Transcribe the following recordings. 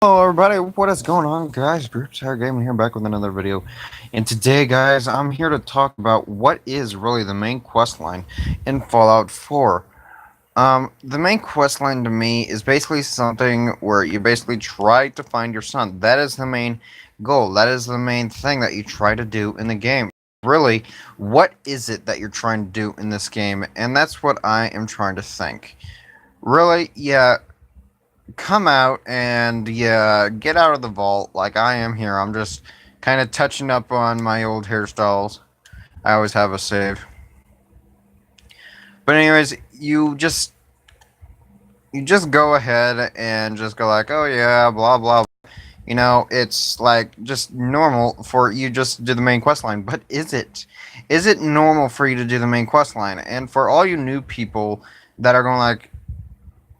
Hello everybody, what is going on guys? Bruce Gaming here back with another video. And today guys, I'm here to talk about what is really the main quest line in Fallout 4. The main quest line to me is basically something where you basically try to find your son. That is the main goal. That is the main thing that you try to do in the game. Really, what is it that you're trying to do in this game? And that's what I am trying to think. Really, yeah, come out and yeah, get out of the vault like I am here. I'm just kind of touching up on my old hairstyles. I always have a save. But anyways, you just go ahead and just go like, oh yeah, blah blah. You know, it's like just normal for you just to do the main quest line. But is it? Is it normal for you to do the main quest line? And for all you new people that are going like,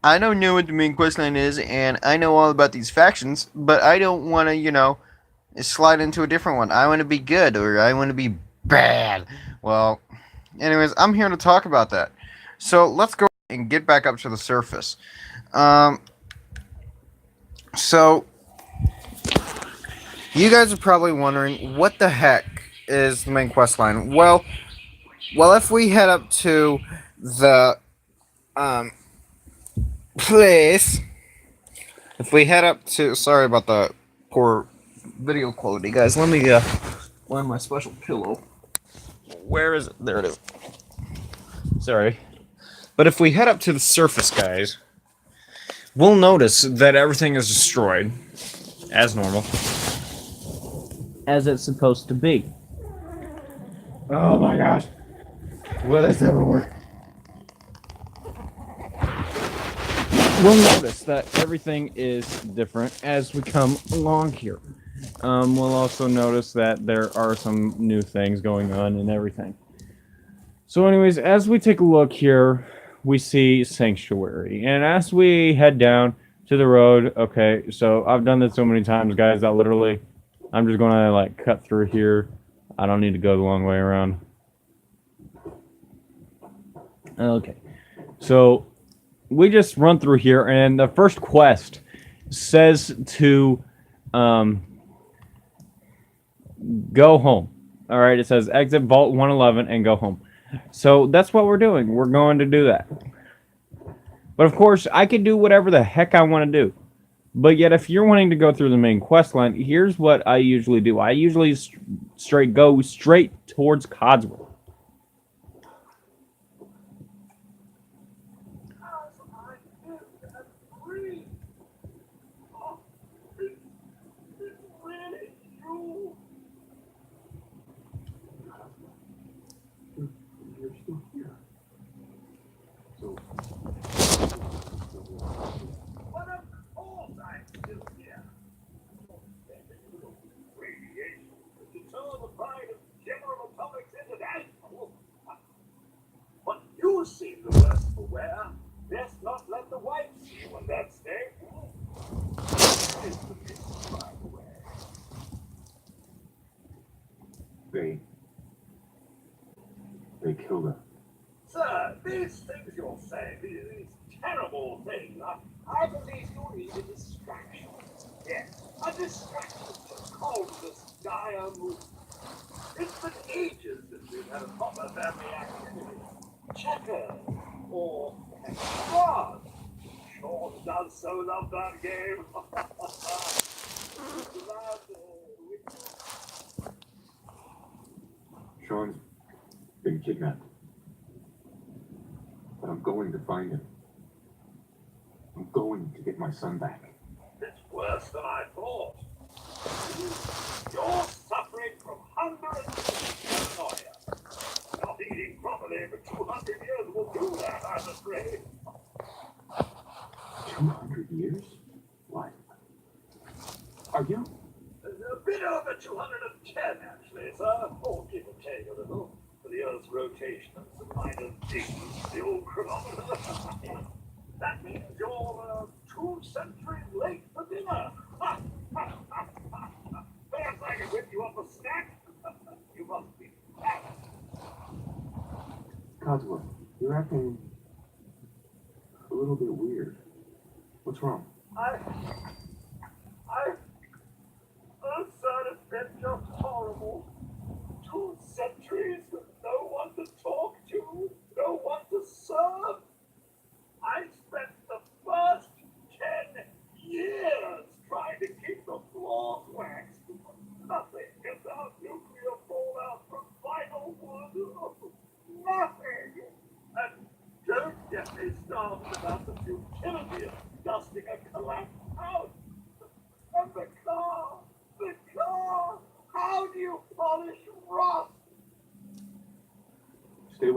I don't know what the main questline is, and I know all about these factions, but I don't want to, slide into a different one. I want to be good, or I want to be bad. Well, anyways, I'm here to talk about that. So let's go and get back up to the surface. Um, so you guys are probably wondering what the heck is the main questline. Well, if we head up to the um place. If we head up to, sorry about the poor video quality, guys. Let me find my special pillow. Where is it? There it is. Sorry, but if we head up to the surface, guys, we'll notice that everything is destroyed, as normal, as it's supposed to be. Oh my gosh, will this ever work? We'll notice that everything is different as we come along here. We'll also notice that there are some new things going on and everything. So anyways, as we take a look here, we see Sanctuary. And as we head down to the road, okay, so I've done this so many times, guys, that literally, I'm just going to like cut through here. I don't need to go the long way around. Okay, so we just run through here, and the first quest says to go home. All right, it says exit Vault 111 and go home. So that's what we're doing. We're going to do that. But of course, I can do whatever the heck I want to do. But yet, if you're wanting to go through the main quest line, here's what I usually do. I usually go straight towards Codswell. You seem the worst for wear. Best not let the wife see you in that state. It's the business, by the way. They killed her. Sir, these things you're saying, these terrible things, I believe you need a distraction. Yes, a distraction to calm this dire mood. It's been ages since we've had a proper family activity. Checkers, or cards. Sean does so love that game. Glad, Sean's been kidnapped. But I'm going to find him. I'm going to get my son back. It's worse than I thought. You're suffering from hunger and paranoia. Not eating properly for 200 years will do that, I'm afraid. 200 years? What? Are you? A bit over 210, actually, sir. Or give or take a little. For the Earth's rotation and some minor dings in the old chronometer. That means you're 2 centuries late for dinner. Perhaps I can whip you up a snack. You must be fat. Codswell, you're acting a little bit weird. What's wrong?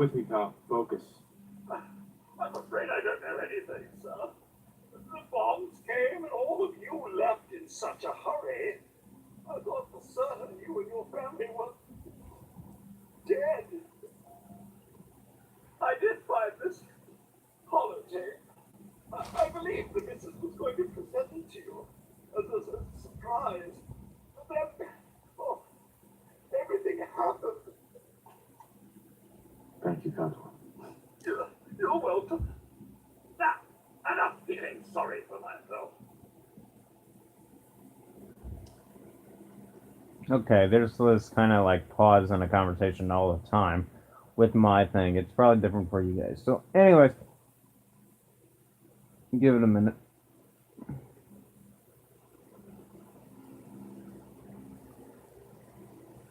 with me, pal. Focus. I'm afraid I don't know anything, sir. The bombs came and all of you left in such a hurry. I thought for certain you and your family were dead. I did find this holotape. I believed the missus was going to present it to you as a surprise. But then, oh, everything happened. Thank you, Codsworth. You're welcome. Now, enough feeling sorry for myself. Okay, there's this kind of like pause in a conversation all the time with my thing. It's probably different for you guys. So, anyways, give it a minute.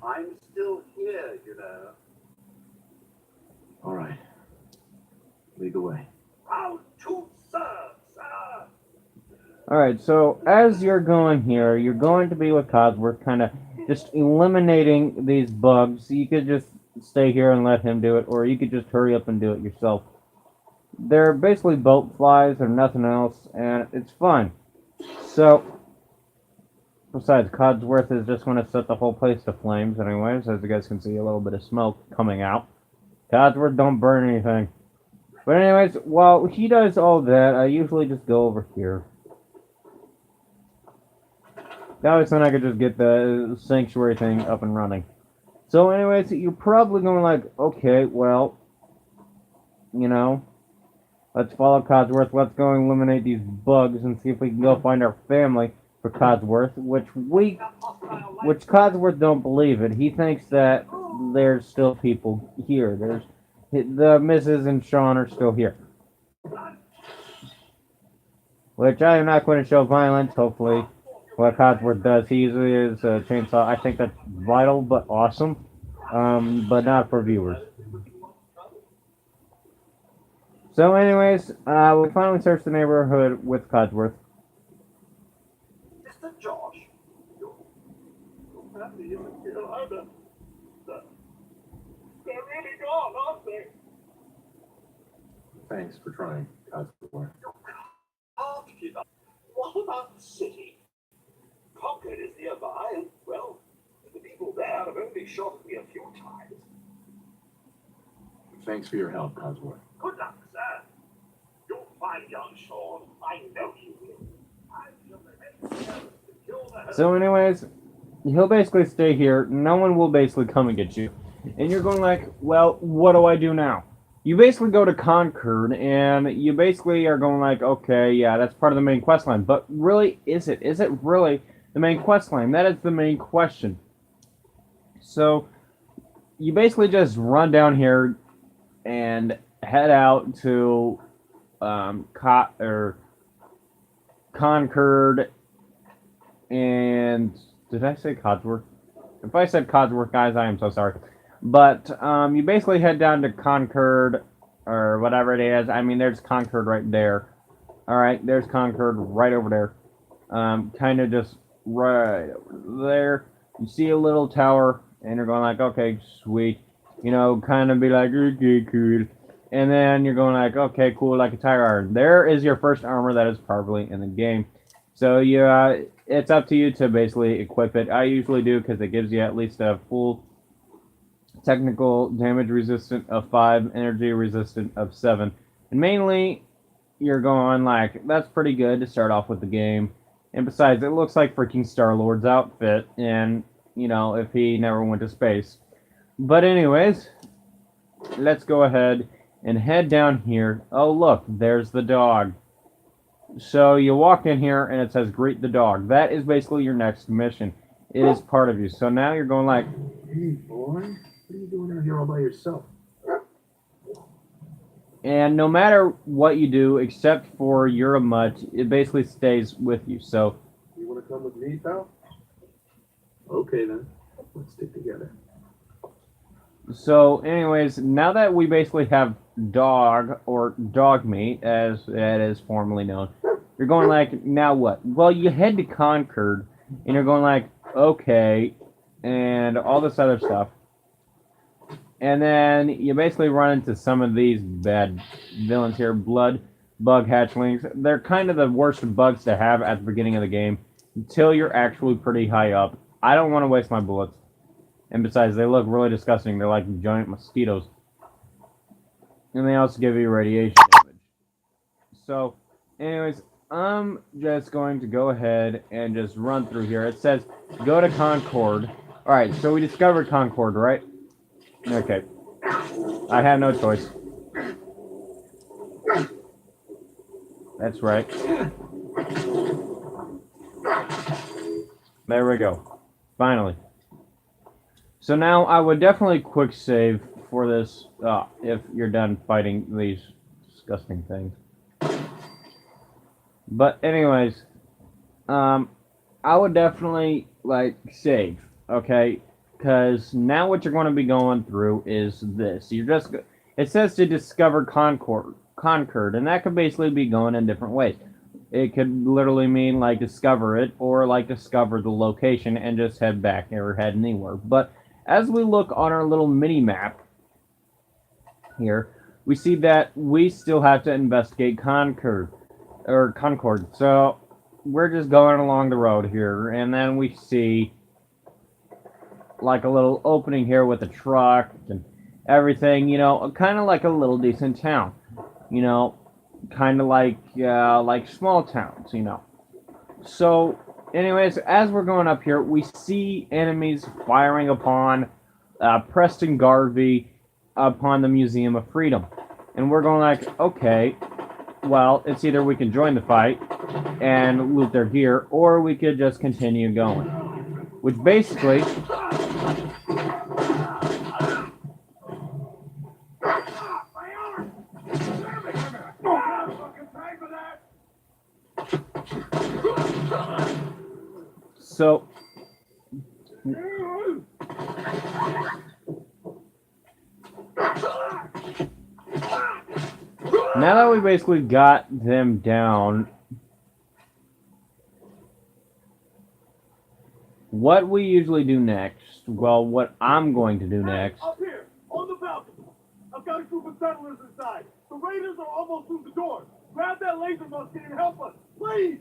I'm still here, you know. All right. Lead the way. Proud to serve, sir. Alright, so as you're going here, you're going to be with Codsworth, kind of just eliminating these bugs. You could just stay here and let him do it, or you could just hurry up and do it yourself. They're basically boat flies or nothing else, and it's fun. So, besides, Codsworth is just going to set the whole place to flames anyways. As you guys can see, a little bit of smoke coming out. Codsworth, don't burn anything. But anyways, while he does all that, I usually just go over here. That way then I could just get the sanctuary thing up and running. So anyways, you're probably going like, okay, well, you know, let's follow Codsworth. Let's go and eliminate these bugs and see if we can go find our family for Codsworth, which Codsworth don't believe it. He thinks that there's still people here. There's the Mrs. and Sean are still here. Which I am not going to show violence, hopefully. What Codsworth does, he uses a chainsaw. I think that's vital but awesome, but not for viewers. So anyways, we finally searched the neighborhood with Codsworth. Mr. Josh, your family isn't here either. They're really gone, aren't they? Thanks for trying, Codsworth. Can't give up. What about the city? Concord is nearby, and, well, the people there have only shot me a few times. Thanks for your help, Codsworth. Good luck, sir. You'll find young Sean. I know you will. I feel the next chance to kill the So anyways, he'll basically stay here. No one will basically come and get you. And you're going like, well, what do I do now? You basically go to Concord, and you basically are going like, okay, yeah, that's part of the main quest line. But really, is it? Is it really the main quest line? That is the main question. So, you basically just run down here and head out to Concord, and did I say Codsworth? If I said Codsworth, guys, I am so sorry. But you basically head down to Concord, or whatever it is. I mean, there's Concord right there. Alright, there's Concord right over there. Kind of just right over there. You see a little tower, and you're going like, okay, sweet. You know, kind of be like, okay, cool. And then you're going like, okay, cool, like a tire iron. There is your first armor that is probably in the game. So you, it's up to you to basically equip it. I usually do because it gives you at least a full technical damage resistant of 5, energy resistant of 7. And mainly, you're going like, that's pretty good to start off with the game. And besides, it looks like freaking Star-Lord's outfit, and, you know, if he never went to space. But anyways, let's go ahead and head down here. Oh, look, there's the dog. So you walk in here, and it says, greet the dog. That is basically your next mission. It is part of you. So now you're going like, Hey, boy. What are you doing out here all by yourself? and no matter what you do, except for you're a mutt, it basically stays with you. So, You want to come with me, pal? Okay, then. Let's stick together. so anyways, now that we basically have dog, or dog meat, as it is formerly known, you're going like, now what? Well, you head to Concord, and you're going like, okay, and all this other stuff. And then you basically run into some of these bad villains here. Blood bug hatchlings. They're kind of the worst bugs to have at the beginning of the game until you're actually pretty high up. I don't want to waste my bullets. And besides, they look really disgusting. They're like giant mosquitoes. And they also give you radiation damage. So, anyways, I'm just going to go ahead and just run through here. It says, go to Concord. Alright, so we discovered Concord, right? Okay. I have no choice. That's right. There we go. Finally. So now I would definitely quick save for this if you're done fighting these disgusting things. But anyways, I would definitely like save, okay? Because now what you're going to be going through is this. It says to discover Concord, and that could basically be going in different ways. It could literally mean like discover it, or like discover the location and just head back or head anywhere. But as we look on our little mini map here, we see that we still have to investigate Concord. So we're just going along the road here, and then we see like a little opening here with a truck and everything, you know, kind of like a little decent town, you know, kind of like small towns, you know. So anyways, as we're going up here, we see enemies firing upon Preston Garvey upon the Museum of Freedom, and we're going like, okay, well, it's either we can join the fight and loot their gear, or we could just continue going, which basically so now that we basically got them down, what we usually do next, well, what I'm going to do next. Up here, on the balcony. I've got a group of settlers inside. The raiders are almost through the door. Grab that laser musket and help us, please.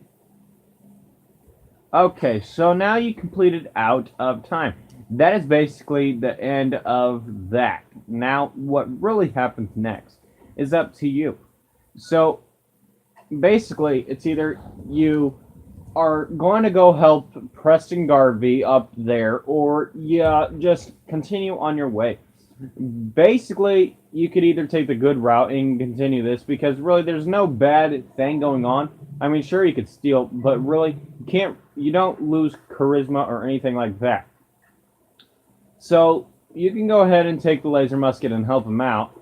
Okay, so now you completed Out of Time. That is basically the end of that. Now, what really happens next is up to you. So, basically, it's either you are going to go help Preston Garvey up there, or yeah, just continue on your way. Basically, you could either take the good route and continue this, because really there's no bad thing going on. I mean, sure, you could steal, but really, you don't lose charisma or anything like that. So, you can go ahead and take the laser musket and help him out,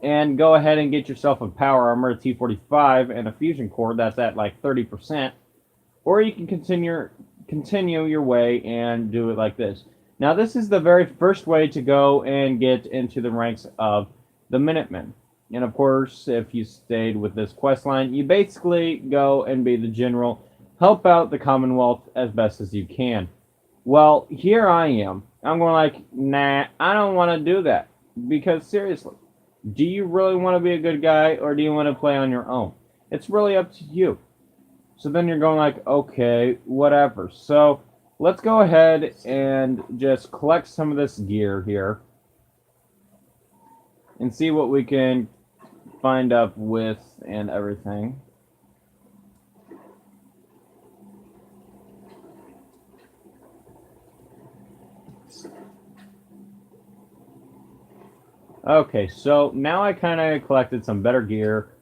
and go ahead and get yourself a power armor, T-45, and a fusion core that's at like 30%, or you can continue your way and do it like this. Now, this is the very first way to go and get into the ranks of the Minutemen. And of course, if you stayed with this quest line, you basically go and be the general, help out the Commonwealth as best as you can. Well, here I am. I'm going like, nah, I don't want to do that. Because seriously, do you really want to be a good guy, or do you want to play on your own? It's really up to you. So then you're going like, okay, whatever. So let's go ahead and just collect some of this gear here and see what we can find up with and everything. Okay, so now I kind of collected some better gear,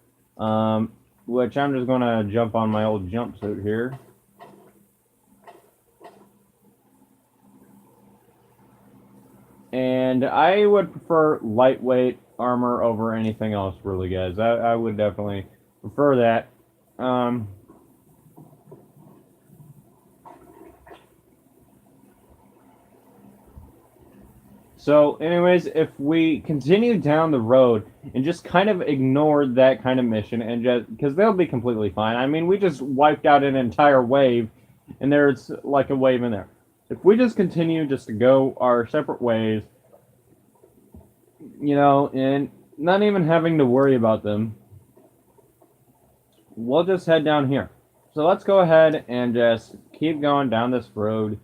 which I'm just going to jump on my old jumpsuit here. And I would prefer lightweight armor over anything else, really, guys. I would definitely prefer that. So, anyways, if we continue down the road and just kind of ignore that kind of mission, and just because they'll be completely fine. I mean, we just wiped out an entire wave, and there's like a wave in there. If we just continue just to go our separate ways, you know, and not even having to worry about them. We'll just head down here. So let's go ahead and just keep going down this road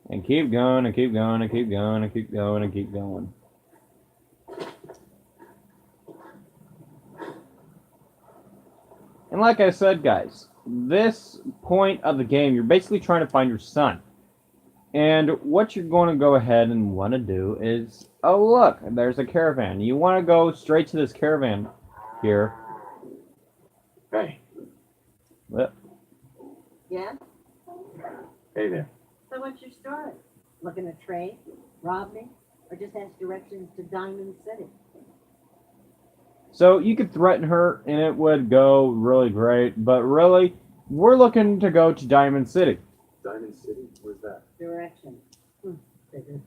and keep going and keep going and keep going and keep going and keep going. And like I said, guys, this point of the game, you're basically trying to find your son. And what you're going to go ahead and want to do is, oh look, there's a caravan. You want to go straight to this caravan here. Hey, Well, Yeah? hey there. So what's your story? Looking to trade? Rob me? Or just ask directions to Diamond City? so you could threaten her and it would go really great, but really, we're looking to go to Diamond City. Diamond City? Where's that? Directions. Figured.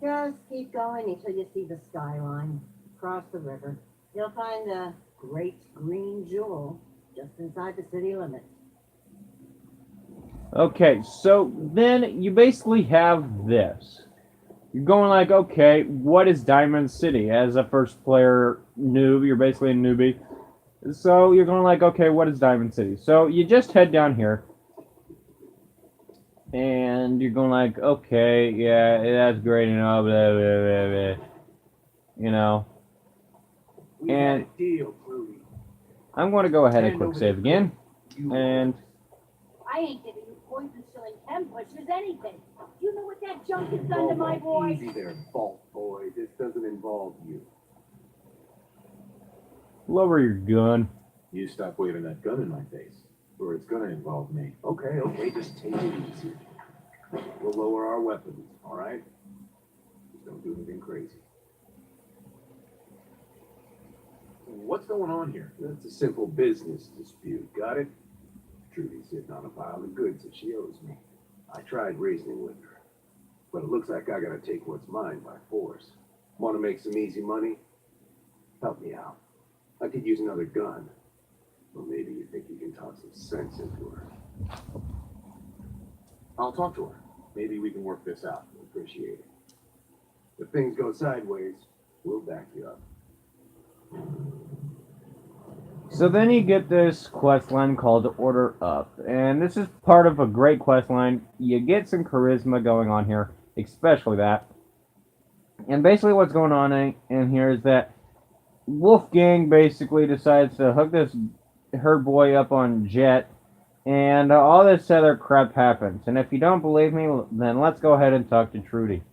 Just keep going until you see the skyline. Cross the river. You'll find the great green jewel just inside the city limits. Okay, so then you basically have this. You're going like, okay, what is Diamond City? As a first player noob, you're basically a newbie. So you're going like, okay, what is Diamond City? So you just head down here. And you're going like, okay, yeah, that's great, you know, blah, blah, blah, blah. You know. We And- had a deal, Rudy. I'm going to go ahead and quick save again. You And I ain't giving you poison shilling 10 pushes anything. You know what that junk has done to my boy? Easy there, Vault Boy. This doesn't involve you. lower your gun. You stop waving that gun in my face, or it's gonna involve me. Okay, just take it easy. We'll lower our weapons, all right? Just don't do anything crazy. What's going on here? That's a simple business dispute, got it? Trudy's sitting on a pile of goods that she owes me. I tried reasoning with her, but it looks like I gotta take what's mine by force. Want to make some easy money? Help me out. I could use another gun. Well, maybe you think you can talk some sense into her. I'll talk to her. Maybe we can work this out. Appreciate it. If things go sideways, we'll back you up. So then you get this quest line called Order Up, and this is part of a great quest line. You get some charisma going on here, especially that. And basically what's going on in here is that Wolfgang basically decides to hook this herd boy up on Jet, and all this other crap happens. And if you don't believe me, then let's go ahead and talk to Trudy.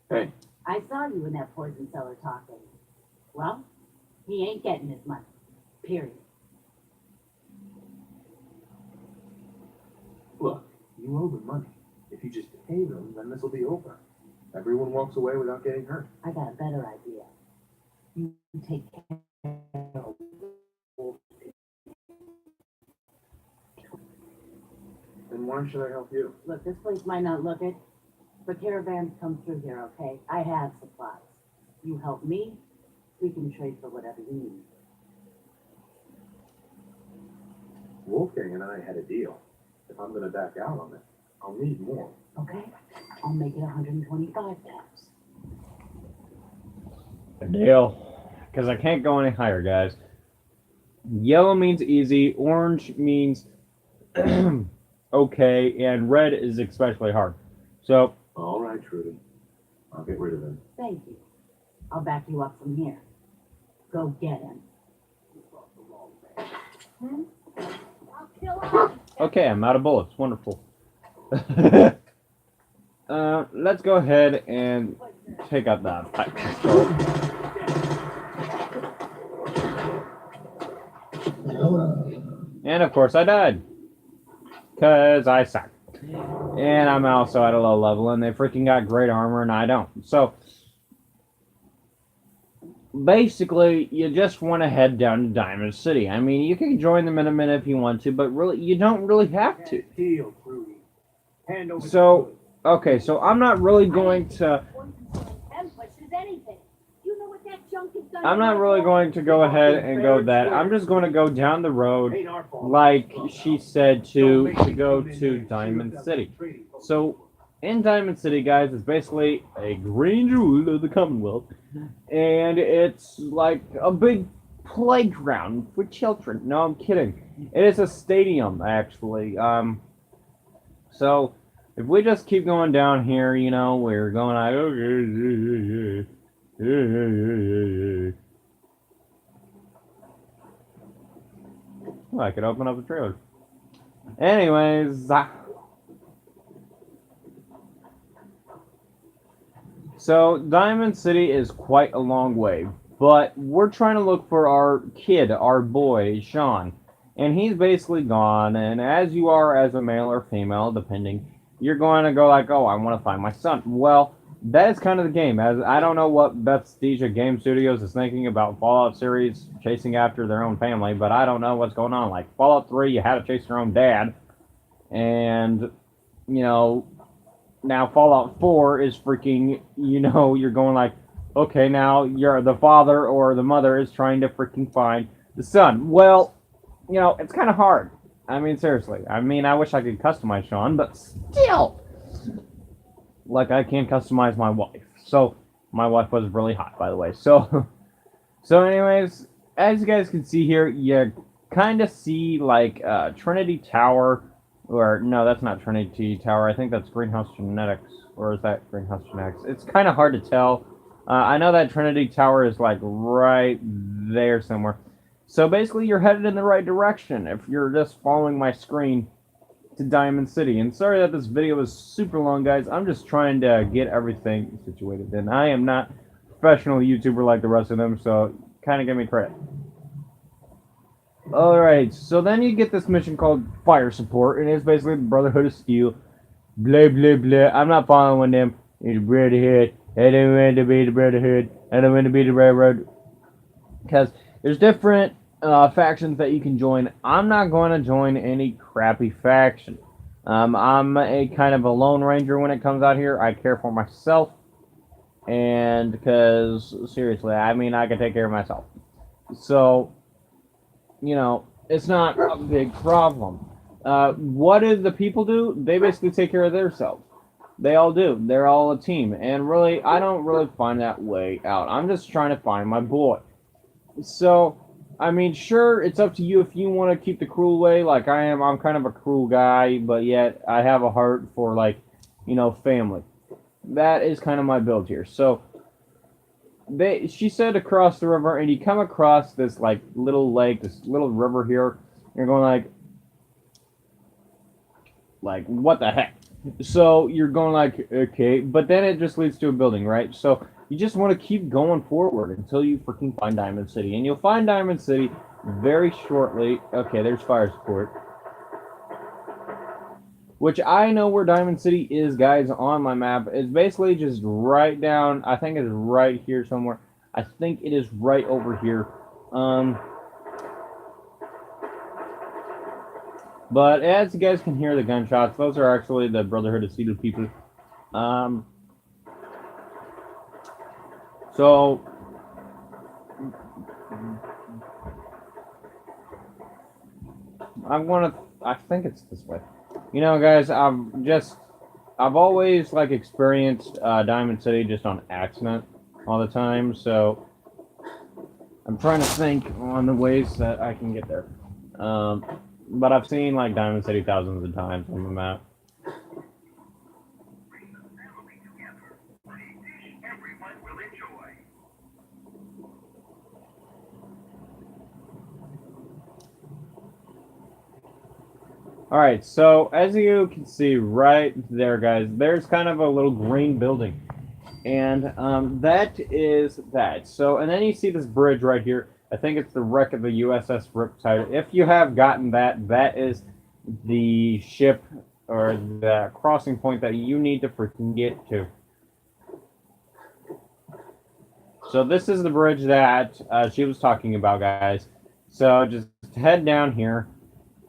Hey, I saw you in that poison cellar talking. Well, he ain't getting his money. Period. look, you owe them money. If you just pay them, then this will be over. Everyone walks away without getting hurt. I got a better idea. You take care of Then why should I help you? Look, this place might not look it, but caravans come through here, okay? I have supplies. You help me, we can trade for whatever you need. Wolfgang and I had a deal. If I'm gonna back out on it, I'll need more. Okay? I'll make it 125 caps. Deal. Because I can't go any higher, guys. Yellow means easy, orange means okay, and red is especially hard. So, All right, Trudy. I'll get rid of him. Thank you. I'll back you up from here. Go get him. I'll kill him. okay, I'm out of bullets. Wonderful. Let's go ahead and take out the pipe pistol. And of course I died. Because I suck. And I'm also at a low level and they freaking got great armor and I don't. So, basically, you just want to head down to Diamond City. I mean, you can join them in a minute if you want to, but really, you don't really have to. Deal, Rudy. Hand over So, okay, so I'm not really going to... Poison shilling 10 pushes anything. You know what that junk has done I'm to not my really boy? going to go ahead and go that. I'm just going to go down the road, Ain't our fault. like she said, Don't to make me go come in to there and shoot Diamond up City. the trading post. So, in Diamond City, guys, it's basically a green jewel of the Commonwealth. and it's like a big playground for children. No, I'm kidding. It is a stadium, actually. So if we just keep going down here, you know, we're going like, oh, I could open up a trailer. Anyways, so Diamond City is quite a long way, but we're trying to look for our kid, our boy, Sean. And he's basically gone, and as you are as a male or female, depending, you're going to go like, oh, I want to find my son. Well, that is kind of the game. As I don't know what Bethesda Game Studios is thinking about Fallout series chasing after their own family, but I don't know what's going on. Like Fallout 3, you had to chase your own dad, and you know, now Fallout 4 is freaking, you know, you're going like, okay, now you're the father or the mother is trying to freaking find the son. Well, you know, it's kind of hard. I mean, seriously. I mean, I wish I could customize Sean, but still, like I can't customize my wife. So my wife was really hot, by the way. So, so anyways, as you guys can see here, you kind of see like Trinity Tower, or no, that's not Trinity Tower. I think that's Greenhouse Genetics, or is that Greenhouse Genetics? It's kind of hard to tell. I know that Trinity Tower is like right there somewhere. So basically, you're headed in the right direction if you're just following my screen to Diamond City. And sorry that this video is super long, guys. I'm just trying to get everything situated. And I am not a professional YouTuber like the rest of them, so kind of give me credit. Alright, so then you get this mission called Fire Support, and it's basically the Brotherhood of Steel. Blah, blah, blah. I'm not following them. It's Brotherhood. I don't want to be the Brotherhood. I don't want to be the Railroad. Because there's different factions that you can join. I'm not going to join any crappy faction. I'm a kind of a lone ranger when it comes out here. I care for myself. And because, seriously, I mean, I can take care of myself. So, you know, it's not a big problem. What do the people do? They basically take care of themselves. They all do. They're all a team. And really, I don't really find that way out. I'm just trying to find my boy. So, I mean, sure, it's up to you if you want to keep the cruel way like I am. I'm kind of a cruel guy, but yet I have a heart for, like, you know, family. That is kind of my build here. So, she said to cross the river, and you come across this, like, little lake, this little river here. You're going like, what the heck? So, you're going like, okay, but then it just leads to a building, right? So, you just want to keep going forward until you freaking find Diamond City. And you'll find Diamond City very shortly. Okay, there's Fire Support. Which I know where Diamond City is, guys, on my map. It's basically just right down. I think it's right here somewhere. I think it is right over here. But as you guys can hear the gunshots, those are actually the Brotherhood of Steel people. So, I think it's this way. You know, guys, I've always, like, experienced Diamond City just on accident all the time, so I'm trying to think on the ways that I can get there. But I've seen, like, Diamond City thousands of times on the map. Alright, so as you can see right there, guys, there's kind of a little green building. And that is that. So, and then you see this bridge right here. I think it's the wreck of the USS Riptide. If you have gotten that, that is the ship or the crossing point that you need to freaking get to. So this is the bridge that she was talking about, guys. So just head down here.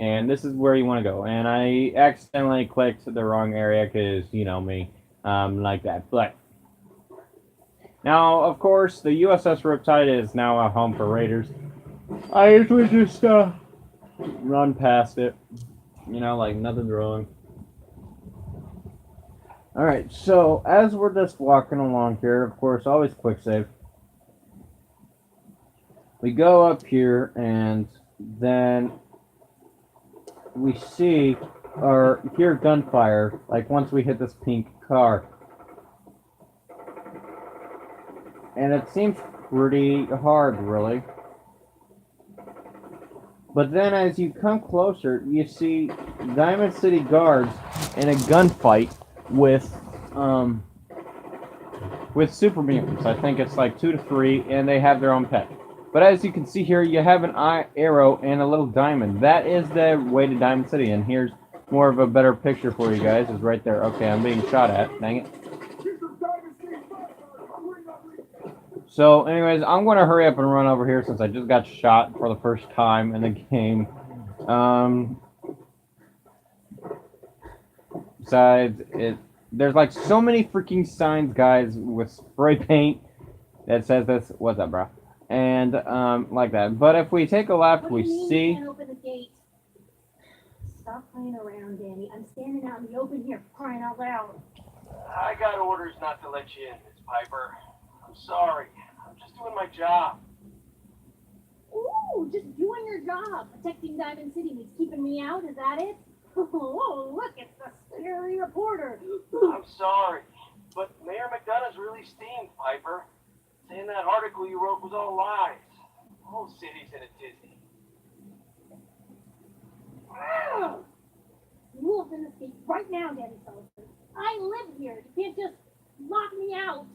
And this is where you want to go. And I accidentally clicked the wrong area because, you know me, like that. But now, of course, the USS Riptide is now a home for raiders. I usually just run past it, you know, like nothing's wrong. Alright, so as we're just walking along here, of course, always quick save. we go up here, and then we see or hear gunfire, like once we hit this pink car. And it seems pretty hard, really. But then as you come closer, you see Diamond City guards in a gunfight with super mutants. I think it's like 2 to 3, and they have their own pet. But as you can see here, you have an arrow and a little diamond. That is the way to Diamond City, and here's more of a better picture for you guys. Is right there. Okay, I'm being shot at. Dang it. So, anyways, I'm going to hurry up and run over here since I just got shot for the first time in the game. Besides, there's like so many freaking signs, guys, with spray paint that says this. What's up, bro? And like that. But if we take a left, What we do you mean see. you can't open the gate? Stop playing around, Danny. I'm standing out in the open here, crying out loud. I got orders not to let you in, Miss Piper. I'm sorry. I'm just doing my job. Ooh, just doing your job. Protecting Diamond City means keeping me out, is that it? Oh, look, it's the scary reporter. I'm sorry, but Mayor McDonough's really steamed, Piper. Saying that article you wrote was all lies. The whole city's in a tizzy. Wow. You will in this gate right now, Danny Sullivan. I live here. You can't just lock me out.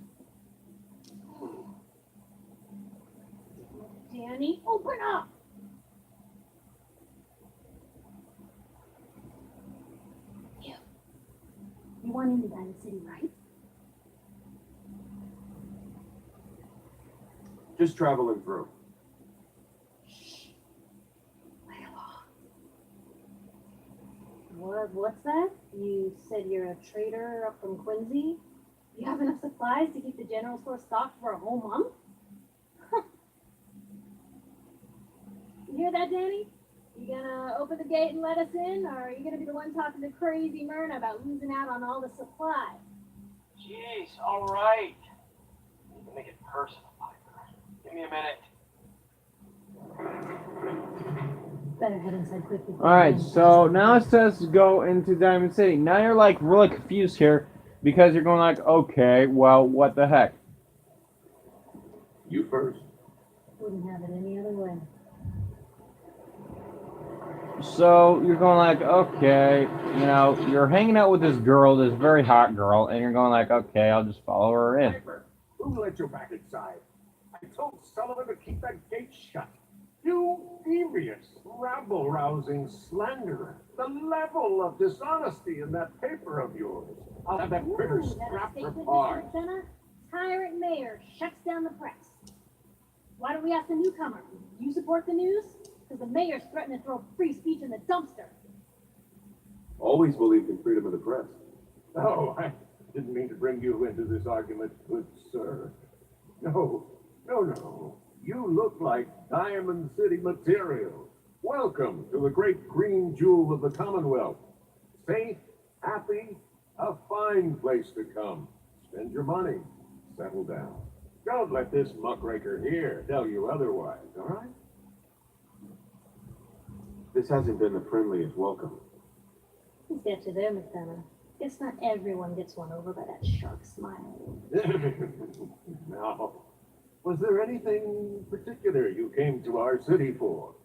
Danny, open up. You want into Diamond City, right? Just traveling through. What's that? You said you're a trader up from Quincy? You have enough supplies to keep the general store stocked for a whole month? You hear that, Danny? You gonna open the gate and let us in, or are you gonna be the one talking to crazy Myrna about losing out on all the supplies? Jeez, all right. You can make it personal, Piper. Give me a minute. Better head inside quickly. Alright, so now it says to go into Diamond City. Now you're like really confused here because you're going like, okay, well, what the heck? You first. Wouldn't have it any other way. So you're going like, okay, you know, you're hanging out with this girl, this very hot girl, and you're going like, okay, I'll just follow her in. Piper, who let you back inside? I told Sullivan to keep that gate shut. You devious, rabble-rousing slanderer. The level of dishonesty in that paper of yours. I'll have that critter Ooh, that strapped for statement, parts. Mr. McDonough? Tyrant mayor shuts down the press. Why don't we ask the newcomer? You support the news? Because the mayor's threatening to throw free speech in the dumpster. Always believed in freedom of the press. Oh, I didn't mean to bring you into this argument, good sir. No. You look like Diamond City material. Welcome to the great green jewel of the Commonwealth. Safe, happy, a fine place to come. Spend your money. Settle down. Don't let this muckraker here tell you otherwise, all right? This hasn't been the friendliest welcome. Who's got you there, McDonough? Guess not everyone gets one over by that shark smile. Now, was there anything particular you came to our city for?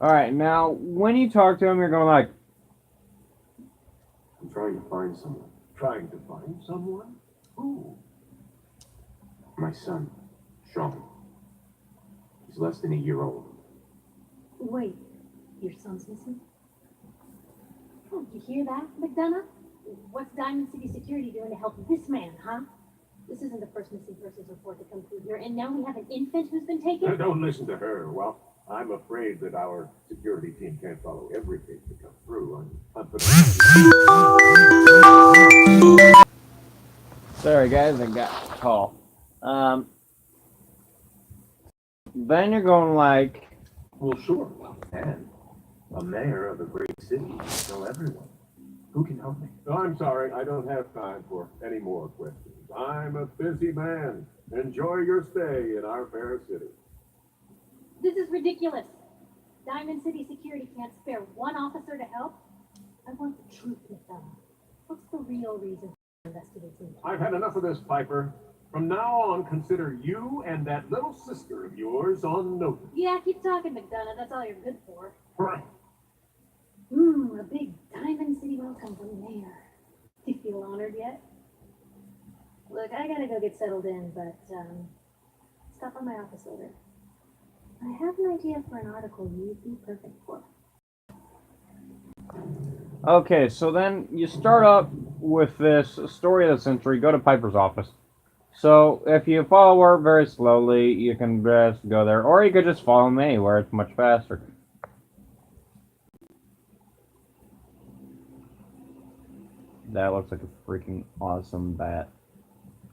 Alright, now, when you talk to him, you're going like, I'm trying to find someone. Trying to find someone? Who? My son, Sean. He's less than a year old. Wait, your son's missing? Oh, you hear that, McDonough? What's Diamond City Security doing to help this man, huh? This isn't the first missing persons report to come through here, and now we have an infant who's been taken? Don't listen to her. Well, I'm afraid that our security team can't follow every case that comes through. sorry guys, I got a call. Then you're going like, Well, sure. And a mayor of a great city will tell everyone. Who can help me? Oh, I'm sorry, I don't have time for any more questions. I'm a busy man. Enjoy your stay in our fair city. This is ridiculous. Diamond City Security can't spare one officer to help. I want the truth, McDonough. What's the real reason for investigating? I've had enough of this, Piper. From now on, consider you and that little sister of yours on notice. Yeah, keep talking, McDonough. That's all you're good for. Right. A big Diamond City welcome from the mayor. Do you feel honored yet? Look, I gotta go get settled in, but stop by my office later. I have an idea for an article you'd be perfect for. Okay, so then you start up with this story of the century. Go to Piper's office. So if you follow her very slowly, you can just go there, or you could just follow me, where it's much faster. That looks like a freaking awesome bat.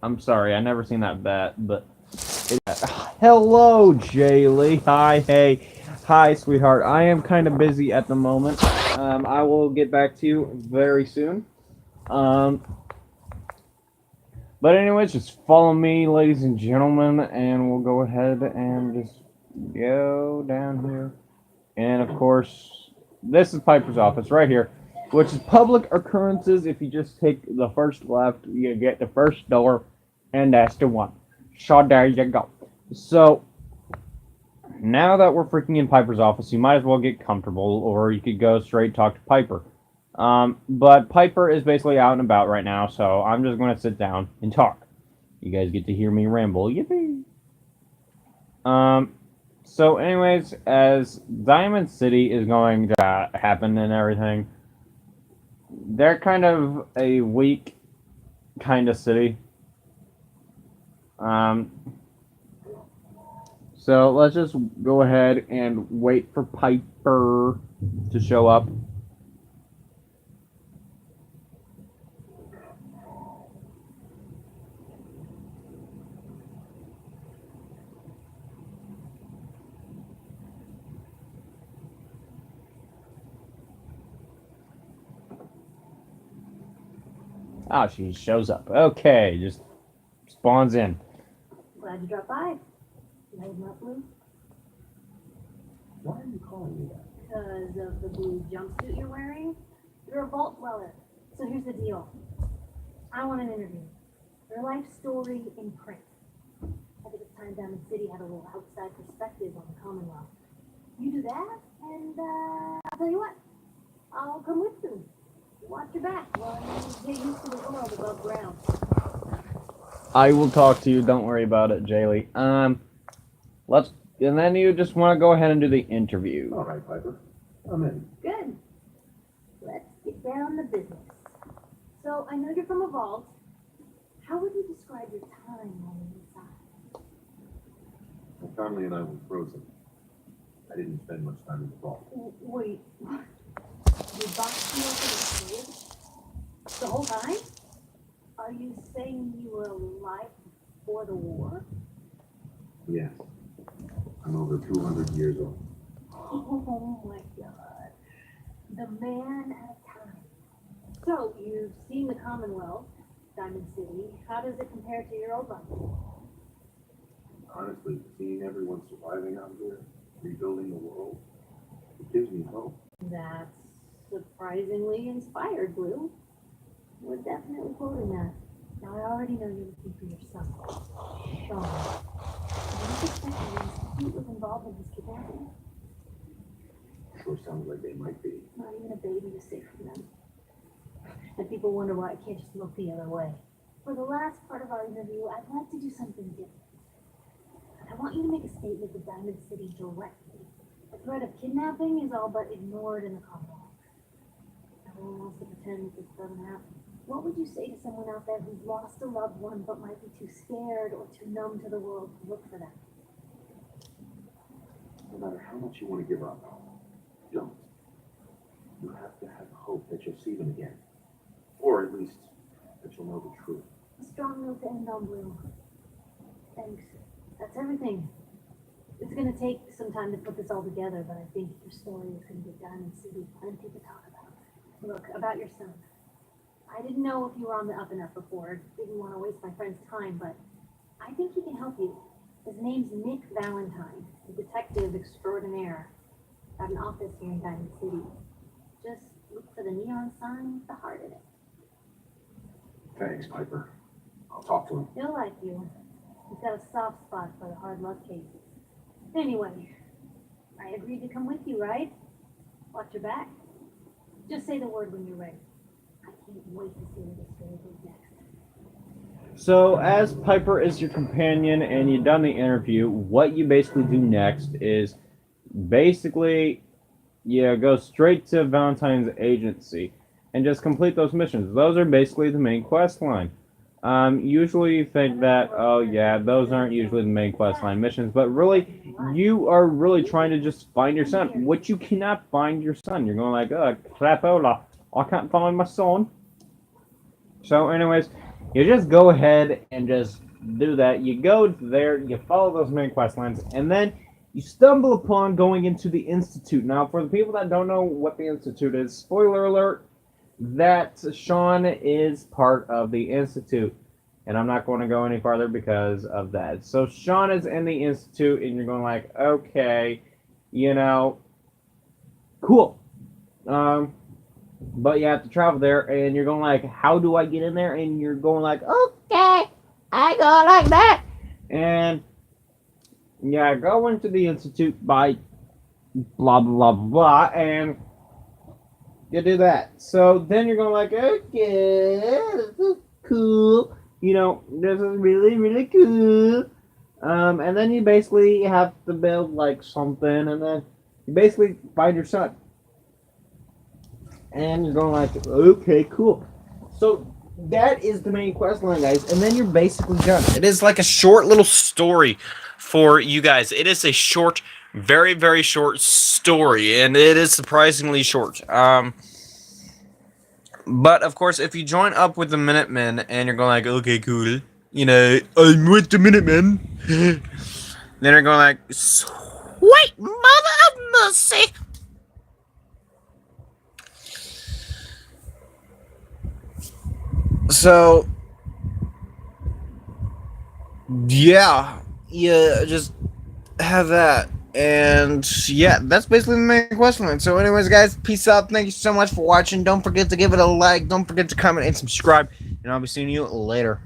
I'm sorry, I never seen that bat, but hello, Jaylee. Hi, hey, hi, sweetheart. I am kind of busy at the moment. I will get back to you very soon. But anyways, just follow me, ladies and gentlemen, and we'll go ahead and just go down here. And of course, this is Piper's office right here, which is public occurrences. If you just take the first left, you get the first door, and that's the one. So there you go. So now that we're freaking in Piper's office, you might as well get comfortable, or you could go straight talk to Piper. But Piper is basically out and about right now, so I'm just going to sit down and talk. You guys get to hear me ramble. Yippee! So anyways, as Diamond City is going to happen and everything, they're kind of a weak kind of city. So let's just go ahead and wait for Piper to show up. Oh, she shows up. Okay, just spawns in. Glad you dropped by. Lighten up, Blue? Why are you calling me that? Because of the blue jumpsuit you're wearing? You're a vault dweller. So here's the deal. I want an interview. Your life story in print. I think it's time Diamond City had a little outside perspective on the Commonwealth. You do that, and I'll tell you what. I'll come with you. Watch your back while you get used to the world above ground. I will talk to you. Don't worry about it, Jaylee. And then you just want to go ahead and do the interview. All right, Piper. I'm in. Good. Let's get down to business. So, I know you're from a vault. How would you describe your time on the inside? My family and I were frozen. I didn't spend much time in the vault. Wait, what? You boxed me open the fridge? The whole time? Are you saying you were alive before the war? Yes. I'm over 200 years old. Oh my god. The man at a time. So, you've seen the Commonwealth, Diamond City. How does it compare to your old life? Honestly, seeing everyone surviving out here, rebuilding the world, it gives me hope. That's surprisingly inspired, Blue. We're definitely quoting that. Now, I already know you're looking for your son, Sean. I don't expect the Institute was involved in his kidnapping. Sure sounds like they might be. Not even a baby is safe from them. And people wonder why I can't just look the other way. For the last part of our interview, I'd like to do something different. I want you to make a statement to Diamond City directly. The threat of kidnapping is all but ignored in the Commonwealth. Everyone wants to pretend this doesn't happen. What would you say to someone out there who's lost a loved one but might be too scared or too numb to the world to look for them? No matter how much you want to give up, don't. You have to have hope that you'll see them again. Or at least that you'll know the truth. A strong note to end on, Blue. Thanks. That's everything. It's gonna take some time to put this all together, but I think your story is gonna give Diamond City plenty to talk about. Look, about your son. I didn't know if you were on the up and up before. Didn't want to waste my friend's time, but I think he can help you. His name's Nick Valentine, a detective extraordinaire. Got an office here in Diamond City. Just look for the neon sign with the heart in it. Thanks, Piper. I'll talk to him. He'll like you. He's got a soft spot for the hard luck cases. Anyway, I agreed to come with you, right? Watch your back. Just say the word when you're ready. I can't wait to see where this story goes next. So, as Piper is your companion and you've done the interview, what you basically do next is basically you go straight to Valentine's agency and just complete those missions. Those are basically the main quest line. Usually you think that, oh yeah, those aren't usually the main quest line missions, but really, you are really trying to just find your son, which you cannot find your son. You're going like, oh, crapola, I can't find my son. So anyways, you just go ahead and just do that. You go there, you follow those main quest lines, and then you stumble upon going into the Institute. Now, for the people that don't know what the Institute is, spoiler alert, that Sean is part of the Institute. And I'm not going to go any farther because of that. So Sean is in the Institute, and you're going like, okay, you know, cool. But you have to travel there, and you're going like, how do I get in there? And you're going like, okay, I go like that. And yeah, go into the Institute by blah, blah, blah, and you do that. So then you're going like, okay, this is cool. You know, this is really, really cool. And then you basically have to build like something, and then you basically find your son. And you're going like, okay, cool. So that is the main quest line, guys. And then you're basically done. It is like a short little story for you guys. It is a short, very, very short story, and it is surprisingly short. But of course, if you join up with the Minutemen and you're going like, okay, cool, you know, I'm with the Minutemen, then you're going like, sweet mother of mercy. So, yeah, you just have that. And yeah, that's basically the main quest line. So anyways, guys, peace out. Thank you so much for watching. Don't forget to give it a like. Don't forget to comment and subscribe. And I'll be seeing you later.